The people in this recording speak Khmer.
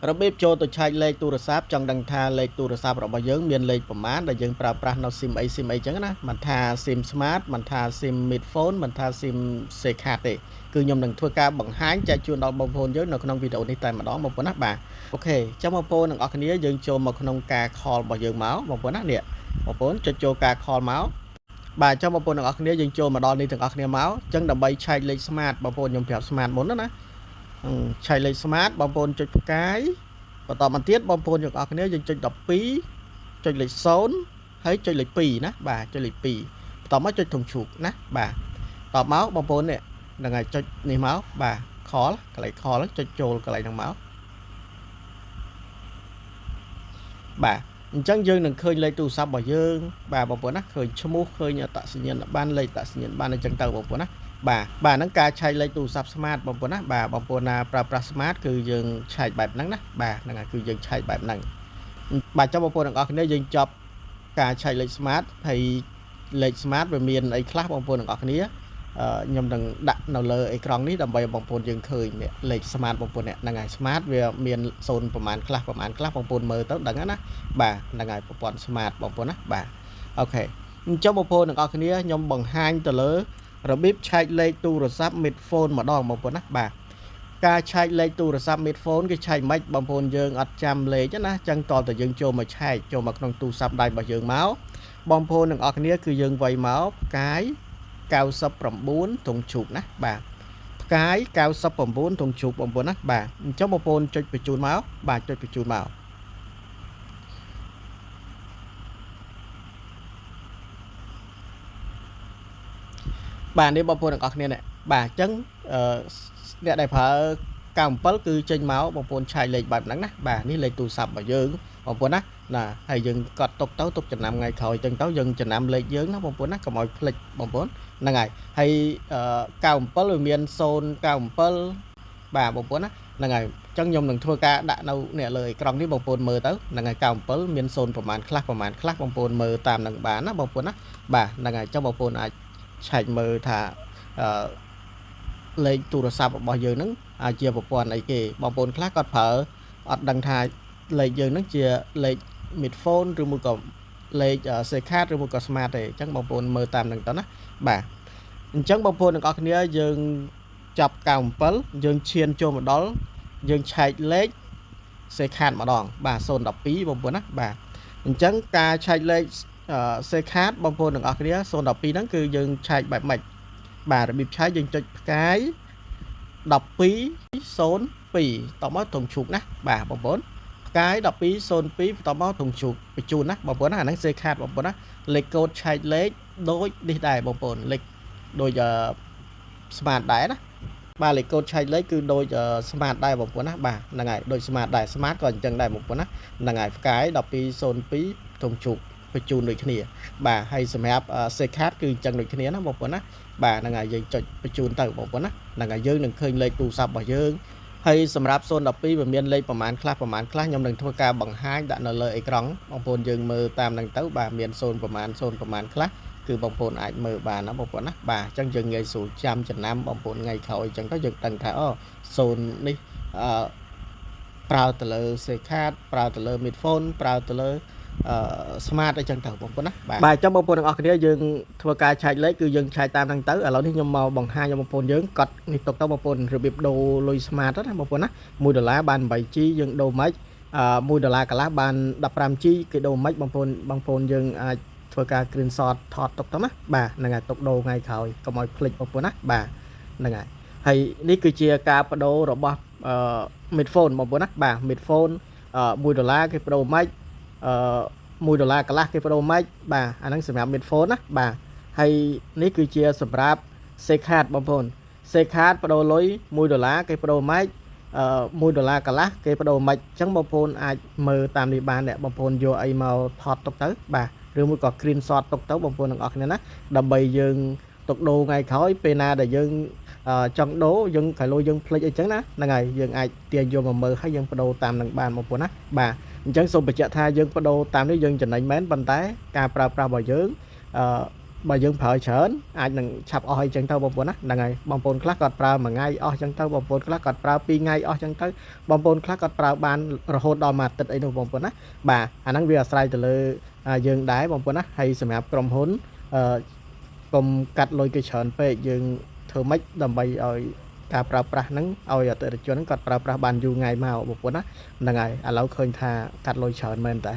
របៀបចូលទៅឆែកលេខទូរស័ព្ទចង់ដឹងថាលេខទូរស័ព្ទរបស់យើងមានលេខប្រមាណដែលយើងប្រើប្រាស់នៅ SIM អី SIM អីចឹងណាមិនថា SIM Smart មិនថា SIM Mid Phone មិនថា SIM SIM Card ទេគឺខ្ញុំនឹងធ្វើការបង្ហាញចែកជូនដល់បងប្អូនយើងនៅក្នុងវីដេអូនេះតែម្ដងបងប្អូនណាបាទអូខេចាំបងប្អូនទាំងអស់គ្នាយើងចូលមកក្នុងការ call របស់យើងមកបងប្អូនណានេះបងប្អូនចុចចូលការ call មកបាទចាំបងប្អូនទាំងអស់គ្នាយើងចូលមកដល់នេះទាំងអស់គ្នាមកអញ្ចឹងដើម្បីឆែកលេខ Smart បងប្អូនខ្ញុំប្រាប់ Smart មុនណាឆែកលេខ Smart បងប្អូនចុចផ្កាយបន្តមកទៀតបងប្អូនទាំងអស់គ្នាយើងចុច12ចុចលេខ0ហើយចុចលេខ2ណាបាទចុចលេខ2បន្តមកចុចធំឈូកណាបាទតបមកបងប្អូននេះហ្នឹងហើយចុចនេះមកបាទ call កន្លែង call ចុចចូលកន្លែងហ្នឹងមកបាទអញ្ចឹងយើងនឹងឃើញលេខទូរស័ព្ទរបស់យើងបាទបងប្អូនណាឃើញឈ្មោះឃើញអត្តសញ្ញាណប័ណ្ណលេខអត្តសញ្ញាណប័ណ្ណអញ្ចឹងទៅបងប្អូនណាបាទហ្នឹងការឆែកលេខទូរស័ព្ទ Smart បងប្អូនណាបាទបងប្អូនណាប្រើប្រាស់ Smart គឺយើងឆែកបែបហ្នឹងណាបាទហ្នឹងហើយគឺយើងឆែកបែបហ្នឹងបាទចាំបងប្អូនទាំងអស់គ្នាយើងចប់ការឆែកលេខ Smart ហើយលេខ Smart វាមានអីខ្លះបងប្អូនទាំងអស់គ្នាខ្ញុំនឹងដាក់នៅលើអេក្រង់នេះដើម្បីបងប្អូនយើងឃើញលេខ Smart បងប្អូនហ្នឹងហើយ Smart វាមាន0ប្រមាណខ្លះបងប្អូនមើលទៅដឹងណាបាទហ្នឹងហើយប្រព័ន្ធ Smart បងប្អូនណាបាទអូខេអញ្ចឹងបងប្អូនទាំងអស់គ្នាខ្ញុំបង្ហាញទៅលើរបៀបឆែកលេខទូរស័ព្ទ Mid Phone ម្ដងបងប្អូនណាបាទការឆែកលេខទូរស័ព្ទ Mid Phone គេឆែកមិនបងប្អូនយើងអត់ចាំលេខណាចឹងតតែយើងចូលមកឆែកចូលមកក្នុងទូរស័ព្ទដៃរបស់យើងមកបងប្អូនទាំងអស់គ្នាគឺយើងវាយមកផ្កាយ99ទងជូកណាបាទផ្កាយ99ទងជូកបងប្អូនណាបាទអញ្ចឹងបងប្អូនចុចបញ្ជូនមកបាទចុចបញ្ជូនមកបាទនេះបងប្អូនទាំងអស់គ្នានេះបាទអញ្ចឹងអ្នកដែលប្រើ97គឺចេញមកបងប្អូនឆែកលេខបែបហ្នឹងណាបាទនេះលេខទូរស័ព្ទរបស់យើងបងប្អូនណាហើយយើងកត់ទុកទៅទុកចំណាំថ្ងៃក្រោយចឹងទៅយើងចំណាំលេខយើងណាបងប្អូនណាកុំឲ្យភ្លេចបងប្អូនហ្នឹងហើយ97វាមាន097បាទបងប្អូនណាហ្នឹងហើយអញ្ចឹងខ្ញុំនឹងធ្វើការដាក់នៅនេះលើអេក្រង់នេះបងប្អូនមើលទៅហ្នឹងហើយ97មាន0ប្រមាណខ្លះបងប្អូនមើលតាមនឹងបានណាបងប្អូនណាបាទហ្នឹងហើយអញ្ចឹងបងប្អូនអាចឆែកមើលថាលេខទូរស័ព្ទរបស់យើងហ្នឹងជាប្រព័ន្ធអីគេបងប្អូនខ្លះគាត់ប្រើអត់ដឹងថាលេខយើងហ្នឹងជាលេខ Mid Phone ឬមួយក៏លេខ SIM Card ឬមួយក៏ Smart ទេអញ្ចឹងបងប្អូនមើលតាមហ្នឹងទៅណាបាទអញ្ចឹងបងប្អូនទាំងអស់គ្នាយើងចាប់97យើងឈានចូលមកដល់យើងឆែកលេខ SIM Card ម្ដងបាទ012បងប្អូនណាបាទអញ្ចឹងការឆែកលេខSIM Card បងប្អូនទាំងអស់គ្នា012ហ្នឹងគឺយើងឆែកបែបម៉េចបាទរបៀបឆែកយើងចុចផ្កាយ1202តមកធំឈូកណាបាទបងប្អូនផ្កាយ1202តមកធំឈូកបញ្ជូនណាបងប្អូនណាអាហ្នឹងSIM Cardបងប្អូនណាលេខកូដឆែកលេខដូចនេះដែរបងប្អូនលេខដូចSmart ដែរណាបាទលេខកូដឆែកលេខគឺដូចSmart ដែរបងប្អូនណាបាទហ្នឹងហើយដូចSmart ដែរSmartក៏អញ្ចឹងដែរបងប្អូនណាហ្នឹងហើយផ្កាយ1202ធំឈូកបញ្ជូនដូចគ្នាបាទហើយសម្រាប់SIM Card គឺអញ្ចឹងដូចគ្នាណាបងប្អូនណាបាទហ្នឹងហើយយើងចុចបញ្ជូនទៅបងប្អូនណាហ្នឹងហើយយើងនឹងឃើញលេខទូរស័ព្ទរបស់យើងហើយសម្រាប់012វាមានលេខប្រមាណខ្លះខ្ញុំនឹងធ្វើការបង្ហាញដាក់នៅលើអេក្រង់បងប្អូនយើងមើលតាមហ្នឹងទៅបាទមាន0ប្រមាណខ្លះគឺបងប្អូនអាចមើលបានណាបងប្អូនណាបាទអញ្ចឹងយើងងាយស្រួលចាំចំណាំបងប្អូនថ្ងៃក្រោយអញ្ចឹងទៅយើងដឹងថា0នេះប្រើទៅលើ SIM Card ប្រើទៅលើ Mid Phone ប្រើទៅលើSmart អីចឹងទៅបងប្អូនណាបាទចាំបងប្អូនទាំងអស់គ្នាយើងធ្វើការឆែកលេខគឺយើងឆែកតាមហ្នឹងទៅឥឡូវនេះខ្ញុំមកបង្ហាញបងប្អូនយើងកត់នេះទុកទៅបងប្អូនរបៀបដូរលុយ Smart ណាបងប្អូនណា$1បាន 8G យើងដូរមិន$1កន្លះបាន 15G គេដូរមិនបងប្អូនយើងអាចធ្វើការ screenshot ថតទុកទៅណាបាទហ្នឹងហើយទុកដូរថ្ងៃក្រោយកុំឲ្យភ្លេចបងប្អូនណាបាទហ្នឹងហើយនេះគឺជាការបដូររបស់Mid Phone បងប្អូនណាបាទ Mid Phone $1គេបដូរមិន$1កន្លះគេបដូរមិនបាទអាហ្នឹងសម្រាប់ Mid Phone ណាបាទហើយនេះគឺជាសម្រាប់ SIM Card បងប្អូន SIM Card បដូរលុយ$1គេបដូរមិន$1កន្លះគេបដូរមិនអញ្ចឹងបងប្អូនអាចមើលតាមនេះបានបងប្អូនយកអីមកថតទុកទៅបាទឬមួយក៏ screenshot ទុកទៅបងប្អូនទាំងអស់គ្នាណាដើម្បីយើងទុកដូរថ្ងៃក្រោយពេលណាដែលយើងចង់ដូរយើងក្រោយយើងភ្លេចអីចឹងណាហ្នឹងហើយយើងអាចទាញយកមកមើលហើយយើងបដូរតាមនឹងបានបងប្អូនណាបាទអញ្ចឹងសូមបញ្ជាក់ថាយើងបដូរតាមនេះយើងចំណេញមែនប៉ុន្តែការប្រើប្រាស់របស់យើង បើយើងប្រើច្រើនអាចនឹងឆាប់អស់អីចឹងទៅបងប្អូនណាហ្នឹងហើយបងប្អូនខ្លះគាត់ប្រើមួយថ្ងៃអស់ចឹងទៅបងប្អូនខ្លះគាត់ប្រើ2ថ្ងៃអស់ចឹងទៅបងប្អូនខ្លះគាត់ប្រើបានរហូតដល់មួយអាទិត្យអីនោះបងប្អូនណាបាទអាហ្នឹងវាអាស្រ័យទៅលើយើងដែរបងប្អូនណាហើយសម្រាប់ក្រុមហ៊ុនកុំកាត់លុយគេច្រើនពេកយើងធ្វើម៉េចដើម្បីឲ្យការប្រើប្រាស់ហ្នឹងឲ្យអតិថិជនគាត់ប្រើប្រាស់បានយូរថ្ងៃមកបងប្អូនណាហ្នឹងហើយឥឡូវឃើញថាកាត់លុយច្រើនមែនតើ